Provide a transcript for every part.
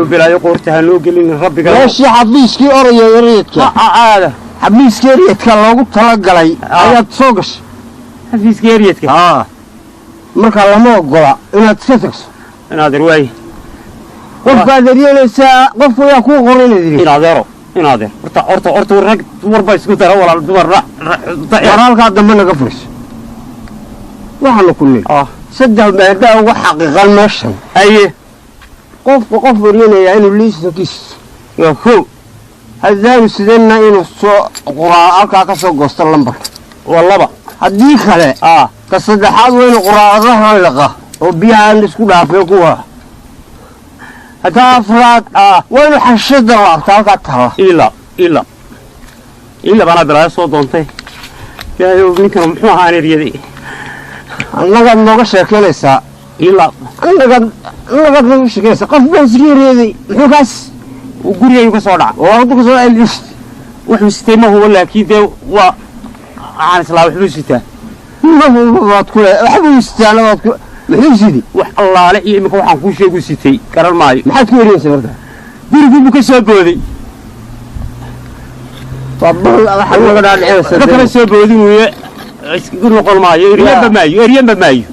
بلا يقورتها لوق اللي ربي قال ماشي حبيسكي أريا يريدك هذا حبيسكي يريدك لوgu talagalay ayaad soo gashay حبيسكي يريدك marka lama ogola inaad iska tagso inaad way qofkaad yeelaysaa qof yaa ku qoranayay inaad horta rag warba isku dara walaal dumar waraalka dambe naga furiso waxaan ku leeyahay saddex maada ugu xaqiiqan meeshan aye qof warinaya inuu liiskiis yoo hadaan sideenna inuu soo quraa'alka ka soo goosto lambar walaba haddii kale ka saddexaad weyn quraa'adaha laqa oo biyaha isku dhaafay kuwa hadaa afraad weyn xashada laabtaa ka taala ila bana bilaa soo doontay yaayo ninkan muxuu ahaan riyaday annaga nooga sheekeynaysaa annaga nooga sheekeynaysaa qof baan riyaday muxuu kaas guriga ka soo dhaca oo ku soo elist wuxuu sitay ma huwa laakiin de waa aan islaa wuxuu sitaa ma huwa ku waxbuu sitaa waad ku muxuu sidii wax allaale iyo imika waxaan ku sheegu sitay garan maayo maxaad ku yeeraysaa marka gurigu ka soo booday fadal waxa laga dhaadhicaysaa dadka soo boodin weeye isku noqon maayo eriyamba maayo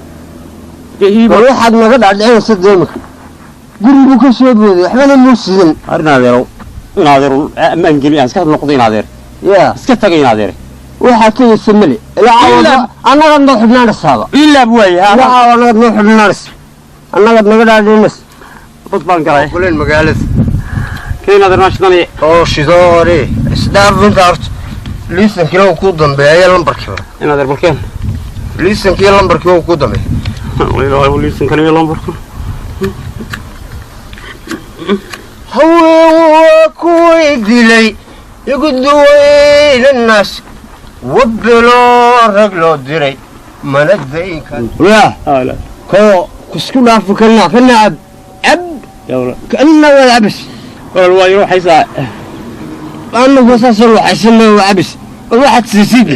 waxaad naga dhaadhicaysaa deemka gurigu ka soo booday waxbana muu sidan inaadeero amaan geli aan iska noqdo inaadeer iska tagay inaadeer waxaad tagaysa male ilaa annaga noo xidhnaanaysaaba ilaa buwaye annaga noo xidhnaanaysa annaga naga dhaadhicaysa bad baan galay kuleen magaalada keenadeer naashadani oo shidoore isdaafinta horta liisankii ku dambeeya lambarkii inaadeer balkeen liisankii lambarkii ku dambeeya walaal liisankii lambarkii هو كوي دلي يقدوين الناس وبلو رجلو دري ما ندين كان لا كسكون عارف كنا عب كأنه ولا عبس والله يروح يساء أنه فساس يروح يسمى وعبس واحد سيسيب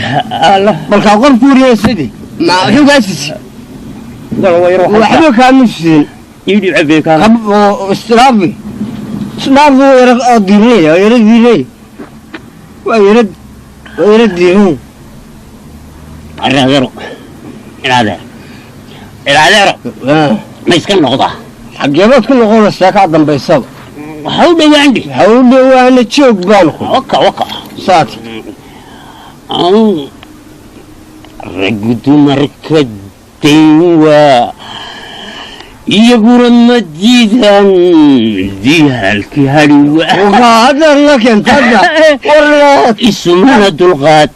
الله بلك أقول فوري يا سيدي ما هو قاسس لا هو يروح وحده كان نفسين يجي عبي كان استرافي استرافي يرد ديني ويرد ديني العذارو ما يسكن نقطة حجابات كل قول الساكع ضم بيصاب حولي وعندي تشوك بالكم وقع ساتي رقد مركد ديوا يقول مجيدا ديها الكهروا وهذا لك انت والله اسمنا دلغات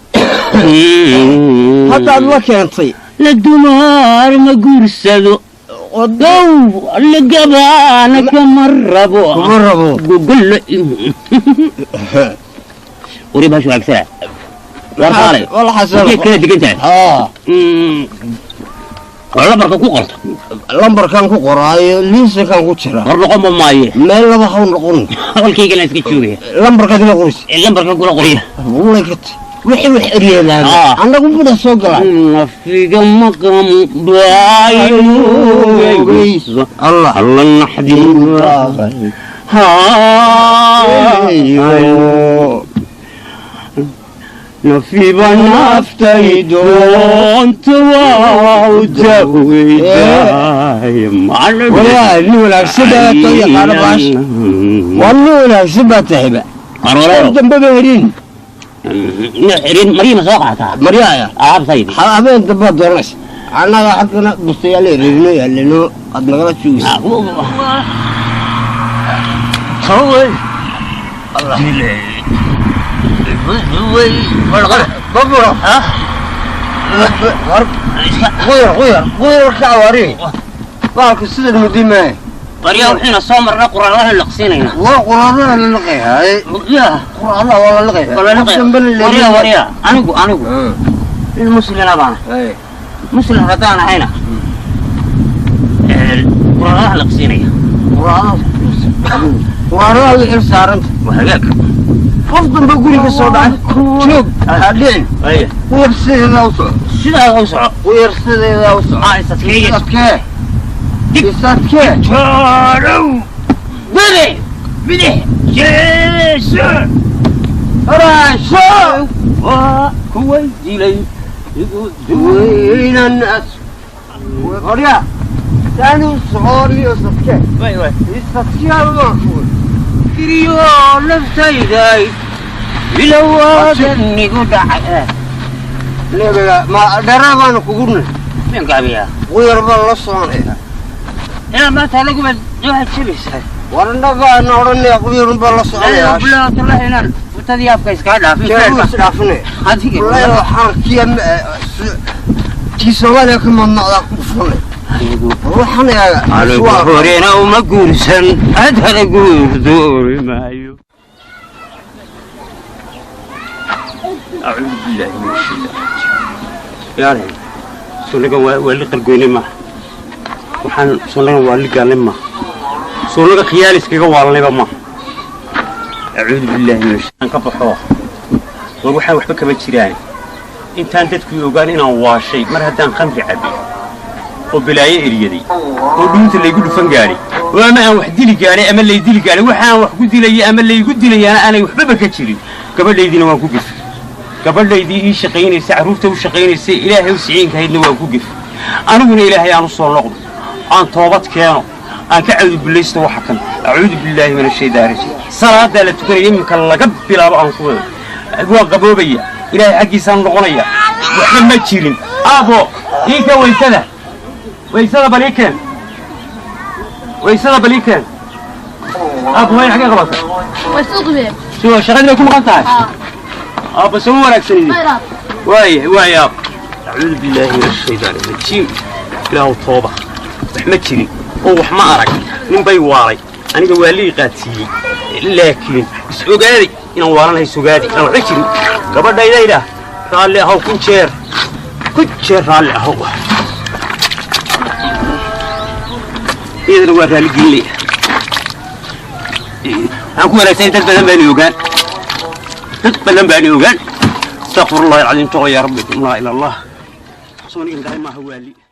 هذا لك انت للدمار ما قرسدو ودو اللي قبانك مربو قل له وريبها شو اكثر والله حسن كيف كده دقنت لمبرك ku qorto lambarkan ku qoraayo liisankan ku jira war noqon maaye meel laba haw noqon halkayga la iska joogay lambarka dina qoris lambarka kula qoriya wallahi wixii xiriyadaan anagu buda soo galaa fiiga maqam baayo Allah naxdi ha نفي بنفتي دون تواوجه ويدايم والله الأولى سبعة طريقة على باش والله سبعة تهبة جنب بهرين مريم سوقعتها مريايا سيدي حابين دبا درس أنا حقنا بصيالي رينو لأنه قد نقرأ شويس الله بابا غير كعواري بارك السيد المدينة طريقة وحين صامر قرآن الله اللقسينينا قرآن الله اللقيها لا قرآن الله والله اللقيها وريا أنيقو المسلم أبانا مسلم فتانا هنا قرآن الله اللقسينينا قرآن الله الإرسارنت وهجاك أفضل بقولي في الصوت شوف هادين ويرسل إذا وصع شنو أوسع ويرسل إذا وصع يستكيه يستكيه شارو بدح جيسو راشو وكوي ديلي وين الناس وقريا كانوا صغاري وصفكي وي يصفكي الله كريو لفتاي لو هذني قدع لا ما درابان كقولنا من قابيا ويربى الله صانع انا ما تلاقوا بس واحد شبيس ورنا بقى نورني أقول بالله صانع لا بلا طلع هنا وتدي ابقى اسكادا في كيف سلافني هذيك والله حركي كي سوالك من نقطة كفر روحنا على بحورنا وما قرسن هذا نقول دوري معي أعوذ بالله من الشيطان يا رب سونك واللي قرقوني ما وحن سونك واللي قال ما سونك خيالي سكيك والله ما أعوذ بالله من الشيطان كبحوه وروحي وحبك بتشراني انت تدك يوغان انا واشي مر هدان خمر عبي وبلاي اريدي ودنت اللي يقول فنغاري وما wax dili gaari ama lay dili gaari waxaan wax ku dilay ama lay igu dilayana aanay waxba ka jirin gabadhaydina waan ku gif gabadhaydii ii shaqeynaysa caruurta u shaqeynaysa ilaahay u siciin kaydna waan ku gif aniguna ilaahay aan soo noqdo aan toobad keeno aan ka cawd bilaysto waxa kan a'uudu billahi minash shaytaani rajiim salaada la tukanayay imka laga bilaabo aan ku waa qaboobaya ilaahay xaqiisaan noqonaya waxba ma jirin abo iinka weysada baliikeen abo way xaqi qabata وسوقي soo shaqadina ku maqan tahay abo soo wanaagsan واي يا أعوذ بالله من الشيطان الرجيم لا توبة ما جري أو ما أرك من بيواري أنا جوالي قاتي لكن سوقادي إن وارنا هي سوقادي أنا عشري قبل دايدا قال لي هو كنشير قال لي هو إذا هو قال لي أقول لك سيد بدن بني يوغان استغفر الله العظيم يا ربي لا إله إلا الله صوني ما هو لي